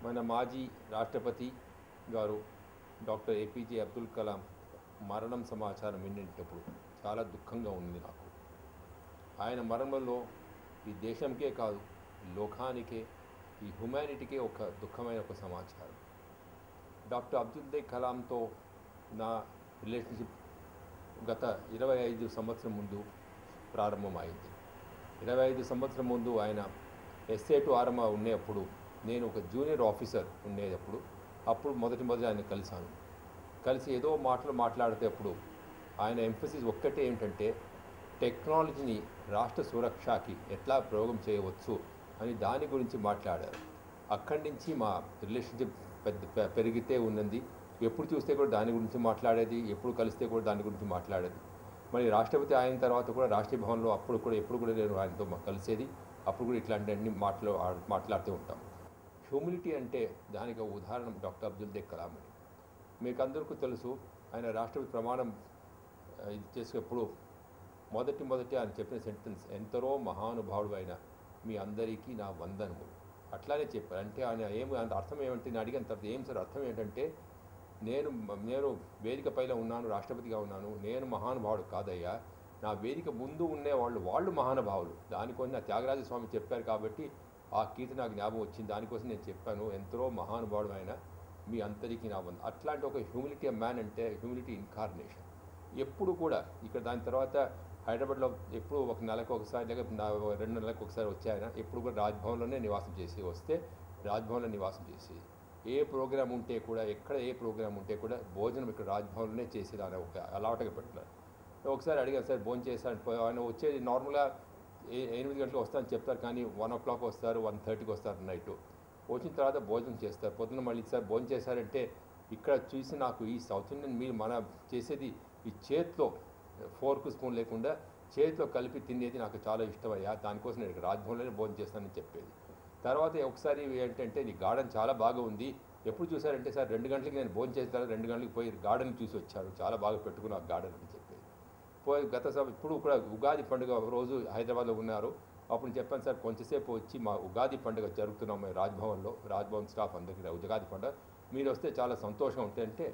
మన మాజీ రాష్ట్రపతి గారు డాక్టర్ ఏపీజే అబ్దుల్ కలాం మరణం సమాచారం వినేటప్పుడు చాలా దుఃఖంగా ఉంది నాకు. ఆయన మరణంలో ఈ దేశంకే కాదు, లోకానికే, ఈ హ్యుమానిటీకే ఒక దుఃఖమైన ఒక సమాచారం. డాక్టర్ అబ్దుల్ కలాంతో నా రిలేషన్షిప్ గత 25 సంవత్సరం ముందు ప్రారంభమైంది. 25 సంవత్సరం ముందు ఆయన ఎస్ఏ టు ఆర్ఎంఆ ఉండేప్పుడు, నేను ఒక జూనియర్ ఆఫీసర్ ఉండేటప్పుడు అప్పుడు మొదటి ఆయన కలిసి ఏదో మాట్లాడేటప్పుడు ఆయన ఎంఫసిస్ ఒక్కటే ఏంటంటే టెక్నాలజీని రాష్ట్ర సురక్షకి ఎట్లా ప్రయోగం చేయవచ్చు అని దాని గురించి మాట్లాడారు. అక్కడి నుంచి మా రిలేషన్షిప్ పెరిగితే ఉన్నది. ఎప్పుడు చూస్తే కూడా దాని గురించి మాట్లాడేది, ఎప్పుడు కలిస్తే కూడా దాని గురించి మాట్లాడేది. మరి రాష్ట్రపతి అయిన తర్వాత కూడా రాష్ట్రీయ భవన్లో ఎప్పుడు కూడా నేను ఆయనతో కలిసేది. అప్పుడు కూడా ఇట్లాంటివన్నీ మాట్లాడుతూ ఉంటాం. హ్యూమిలిటీ అంటే దానికి ఒక ఉదాహరణ డాక్టర్ అబ్దుల్ కలాం అని. మీకు అందరికీ తెలుసు, ఆయన రాష్ట్రపతి ప్రమాణం ఇది చేసేటప్పుడు మొదటి ఆయన చెప్పిన సెంటెన్స్, ఎంతరో మహానుభావుడు అయిన మీ అందరికీ నా వందనము. అట్లానే చెప్పారు. అంటే ఆయన అర్థం ఏమంటే, నేను అడిగిన తర్వాత ఏం సార్ అర్థం ఏంటంటే, నేను వేదిక పైన ఉన్నాను, రాష్ట్రపతిగా ఉన్నాను, నేను మహానుభావుడు కాదయ్యా, నా వేదిక ముందు వాళ్ళు మహానుభావులు. దానికోసం నా త్యాగరాజ స్వామి చెప్పారు కాబట్టి ఆ కీర్తి నాకు జ్ఞాపకం వచ్చింది. దానికోసం నేను చెప్పాను, ఎంతో మహానుభావుడు అయిన మీ అందరికీ నా వంద. అట్లాంటి ఒక హ్యూమిలిటీ మ్యాన్ అంటే హ్యూమిలిటీ ఇన్కార్నేషన్. ఎప్పుడు కూడా ఇక్కడ దాని తర్వాత హైదరాబాద్లో ఎప్పుడు ఒక నెలకు ఒకసారి లేక 2 నెలలకు ఒకసారి వచ్చే ఆయన ఎప్పుడు కూడా రాజ్భవన్లోనే నివాసం చేసి వస్తే రాజ్భవన్లో నివాసం చేసి ఏ ప్రోగ్రాం ఉంటే కూడా, ఎక్కడ ఏ ప్రోగ్రాం ఉంటే కూడా భోజనం ఇక్కడ రాజ్భవన్లోనే చేసేది ఆయన ఒక అలవాటుగా పెట్టినారు. ఒకసారి అడిగాను, సార్ భోజనం చేశాను. ఆయన వచ్చేది నార్మల్గా 8 గంటలకు వస్తారని చెప్తారు, కానీ 1 o'clock వస్తారు, 1:30కి వస్తారు నైట్. వచ్చిన తర్వాత భోజనం చేస్తారు. పొద్దున్న మళ్ళీ సార్ భోజనం చేశారంటే ఇక్కడ చూసి నాకు ఈ సౌత్ ఇండియన్ మీల్ మన చేసేది ఈ చేతిలో ఫోర్క్ స్పూన్ లేకుండా చేతిలో కలిపి తినేది నాకు చాలా ఇష్టమయ్యా, దానికోసం నేను రాజ్భవన్లోనే భోజనం చేస్తానని చెప్పేది. తర్వాత ఒకసారి ఏంటంటే, నీ గార్డెన్ చాలా బాగా ఉంది, ఎప్పుడు చూసారంటే, సార్ 2 గంటలకి నేను భోజనం చేసిన తర్వాత 2 గంటలకు పోయి గార్డెన్ చూసి వచ్చారు, చాలా బాగా పెట్టుకున్న ఆ గార్డెన్ అని చెప్పేది. ఇప్పుడు కూడా ఉగాది పండుగ రోజు హైదరాబాద్లో ఉన్నారు. అప్పుడు చెప్పాను, సార్ కొంచెంసేపు వచ్చి మా ఉగాది పండుగ జరుగుతున్నాం మేము రాజ్భవన్ స్టాఫ్ అందరికీ ఉగాది పండుగ, మీరు వస్తే చాలా సంతోషంగా ఉంటే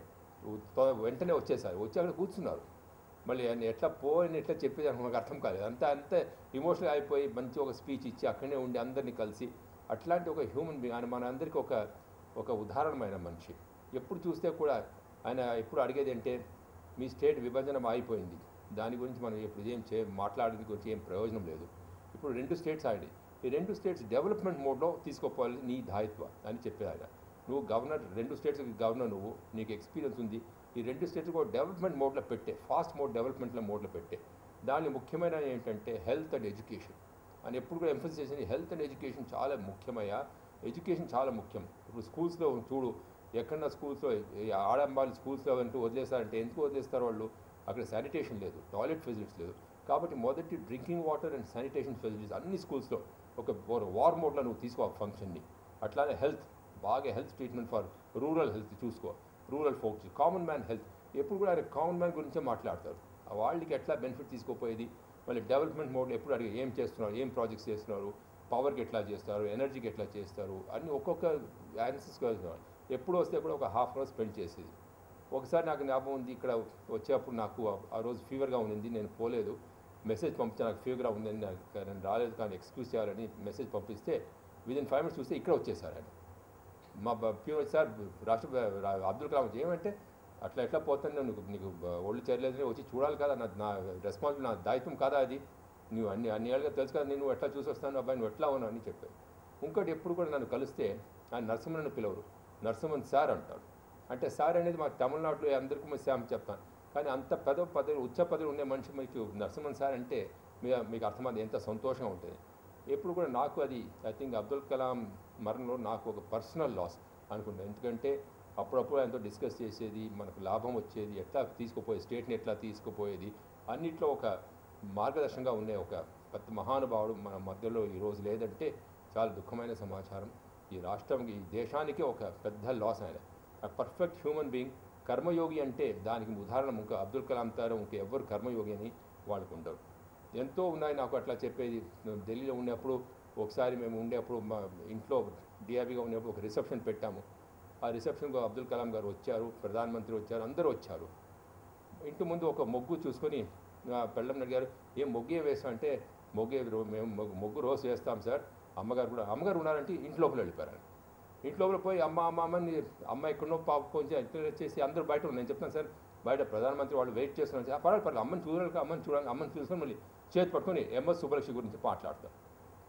వెంటనే వచ్చేసారు. వచ్చి అక్కడ కూర్చున్నారు. మళ్ళీ ఆయన ఎట్లా చెప్పేది నాకు అర్థం కాలేదు. అంతే ఇమోషనల్ అయిపోయి మంచి ఒక స్పీచ్ ఇచ్చి అక్కడనే ఉండి అందరినీ కలిసి, అట్లాంటి ఒక హ్యూమన్ బీయింగ్ ఆయన మన అందరికీ ఒక ఉదాహరణమైన మనిషి. ఎప్పుడు చూస్తే కూడా ఆయన ఎప్పుడు అడిగేది అంటే, మీ స్టేట్ విభజన అయిపోయింది, దాని గురించి మనం ఇప్పుడు మాట్లాడేది గురించి ఏం ప్రయోజనం లేదు. ఇప్పుడు 2 స్టేట్స్ ఆడి, ఈ 2 స్టేట్స్ డెవలప్మెంట్ మోడ్లో తీసుకుపోవాలి నీ దాయిత్వ అని చెప్పేది ఆయన. నువ్వు గవర్నర్, 2 స్టేట్స్కి గవర్నర్, నీకు ఎక్స్పీరియన్స్ ఉంది, ఈ 2 స్టేట్స్ కూడా డెవలప్మెంట్ మోడ్లో పెట్టే, ఫాస్ట్ డెవలప్మెంట్లో మోడ్లో పెట్టే. దాని ముఖ్యమైన ఏంటంటే హెల్త్ అండ్ ఎడ్యుకేషన్ అని ఎప్పుడు కూడా ఎంఫసిస్ చేసింది. హెల్త్ అండ్ ఎడ్యుకేషన్ చాలా ముఖ్యమయ్యా, ఎడ్యుకేషన్ చాలా ముఖ్యం. ఇప్పుడు స్కూల్స్లో చూడు, ఎక్కడన్నా స్కూల్స్లో ఆడంబాలు స్కూల్స్లో అంటూ వదిలేస్తారంటే ఎందుకు వదిలేస్తారు వాళ్ళు? అక్కడ శానిటేషన్ లేదు, టాయిలెట్ ఫెసిలిటీస్ లేదు. కాబట్టి మొదటి drinking water and sanitation facilities అన్ని స్కూల్స్లో ఒక వార్ మోడ్లో నువ్వు తీసుకో ఆ ఫంక్షన్ని. అట్లానే health treatment for rural health చూసుకో, rural folks, common man health. ఎప్పుడు కూడా ఆయన కామన్ మ్యాన్ గురించే మాట్లాడతారు. వాళ్ళకి ఎట్లా బెనిఫిట్ తీసుకోపోయేది. మళ్ళీ డెవలప్మెంట్ మోడ్లో ఎప్పుడు అడిగి ఏం చేస్తున్నారు, ఏం ప్రాజెక్ట్స్ చేస్తున్నారు, పవర్కి ఎట్లా చేస్తారు, ఎనర్జీకి ఎట్లా చేస్తారు అన్నీ ఒక్కొక్క ఆన్సర్స్ వెళ్తున్నారు. ఎప్పుడు వస్తే కూడా ఒక ½ అవర్ స్పెండ్ చేసేది. ఒకసారి నాకు జ్ఞాపకం ఉంది, ఇక్కడ వచ్చేటప్పుడు నాకు ఆ రోజు ఫీవర్గా ఉంది, నేను పోలేదు. మెసేజ్ పంపిస్తే నాకు ఫీవర్గా ఉందని, నేను రాలేదు కానీ ఎక్స్క్యూజ్ చేయాలని మెసేజ్ పంపిస్తే విదిన్ 5 minutes చూస్తే ఇక్కడ వచ్చేసారు ఆయన. మా ఫీవర్ సార్ అబ్దుల్ కలాం ఏమంటే, ఎట్లా పోతాను, నీకు ఒళ్ళు చేరలేదని వచ్చి చూడాలి కదా, నా రెస్పాన్సిబిలిటీ, నా దాయిత్వం కాదా అది, నువ్వు అన్ని ఏళ్ళుగా తెలుసు కదా, నేను ఎట్లా చూసి వస్తాను అబ్బాయి, నువ్వు ఎట్లా ఉన్నావు అని చెప్పాను. ఇంకోటి ఎప్పుడు కూడా నన్ను కలిస్తే ఆయన నరసింహన్ పిలవరు, నరసింహన్ సార్ అంటాడు. అంటే సార్ అనేది మా తమిళనాడులో అందరికీ శామ్ చెప్తాను, కానీ అంత ఉచ్చ పదవి ఉండే మనిషి మీకు నరసింహన్ సార్ అంటే మీకు అర్థమైంది ఎంత సంతోషంగా ఉంటుంది. ఎప్పుడు కూడా నాకు అది ఐ థింక్ అబ్దుల్ కలాం మరణంలో నాకు ఒక పర్సనల్ లాస్ అనుకుంటాను. ఎందుకంటే అప్పుడప్పుడు ఆయనతో డిస్కస్ చేసేది, మనకు లాభం వచ్చేది, ఎట్లా తీసుకుపోయేది, స్టేట్ని ఎట్లా తీసుకుపోయేది, అన్నిట్లో ఒక మార్గదర్శనంగా ఉండే ఒక పెద్ద మహానుభావుడు మన మధ్యలో ఈరోజు లేదంటే చాలా దుఃఖమైన సమాచారం. ఈ రాష్ట్రంకి, ఈ దేశానికి ఒక పెద్ద లాస్ ఆయన. పర్ఫెక్ట్ హ్యూమన్ బీయింగ్, కర్మయోగి అంటే దానికి ఉదాహరణ ఇంకా అబ్దుల్ కలాం తారు ఎవరు కర్మయోగి అని వాళ్ళకు ఉండరు. ఎంతో ఉన్నాయి నాకు అట్లా చెప్పేది. ఢిల్లీలో ఉండేప్పుడు ఒకసారి మేము ఉండేప్పుడు మా ఇంట్లో డిఆర్బీగా ఉన్నప్పుడు ఒక రిసెప్షన్ పెట్టాము. ఆ రిసెప్షన్కు అబ్దుల్ కలాం గారు వచ్చారు, ప్రధానమంత్రి వచ్చారు, అందరూ వచ్చారు. ఇంటి ముందు ఒక మొగ్గు చూసుకొని పెళ్ళం అడిగారు, ఏం మొగ్గే వేస్తాం అంటే, మేము మొగ్గు రోజు వేస్తాం సార్, అమ్మగారు ఉన్నారంటే ఇంట్లోపల వెళ్ళిపోయారు. ఇంట్లోపల పోయి అమ్మని అమ్మ ఎక్కడో కొంచెం ఎంకరేజ్ చేసి అందరూ బయట ఉన్నారు. నేను చెప్తాను సార్, బయట ప్రధానమంత్రి వాళ్ళు వెయిట్ చేస్తున్నారు. పర్వాలేదు అమ్మని చూసుకొని మళ్ళీ చేతి పట్టుకొని ఎంఎస్ సుబ్బలక్ష్మి గురించి మాట్లాడతారు.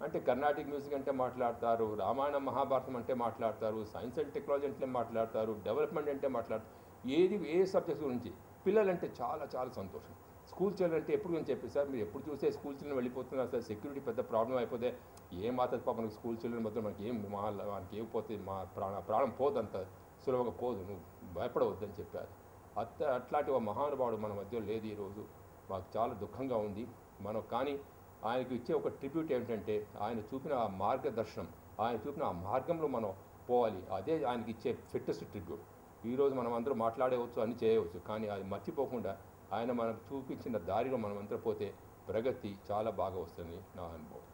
అంటే కర్ణాటిక్ మ్యూజిక్ అంటే మాట్లాడతారు, రామాయణం మహాభారతం అంటే మాట్లాడతారు, సైన్స్ అండ్ టెక్నాలజీ అంటే మాట్లాడతారు, డెవలప్మెంట్ అంటే మాట్లాడతారు. ఏ సబ్జెక్ట్స్ గురించి. పిల్లలంటే చాలా చాలా సంతోషం. స్కూల్ చిల్డ్రన్ అంటే ఎప్పుడు నేను చెప్పి సార్, మీరు ఎప్పుడు చూస్తే స్కూల్ చిల్డ్రన్ వెళ్ళిపోతున్నారు సార్, సెక్యూరిటీ పెద్ద ప్రాబ్లం అయిపోతే ఏం మాత్రం పాప మనకు స్కూల్ చిల్డ్రన్ మొత్తం మనకి ఏం పోతే మా ప్రాణం పోదంత సులభంగా పోదు, నువ్వు భయపడవద్దని చెప్పారు. అట్లాంటి ఒక మహానుభావుడు మన మధ్య లేదు ఈరోజు. మాకు చాలా దుఃఖంగా ఉంది. కానీ ఆయనకు ఇచ్చే ఒక ట్రిబ్యూట్ ఏమిటంటే, ఆయన చూపిన ఆ మార్గదర్శనం, ఆయన చూపిన ఆ మార్గంలో మనం పోవాలి. అదే ఆయనకి ఇచ్చే ఫిట్టెస్ట్ ట్రిబ్యూట్. ఈరోజు మనం అందరూ మాట్లాడవచ్చు, అన్ని చేయవచ్చు, కానీ అది మర్చిపోకుండా ఆయన మనకు చూపించిన దారిలో మనం అందరూ పోతే ప్రగతి చాలా బాగా వస్తుంది నా అనుభవం.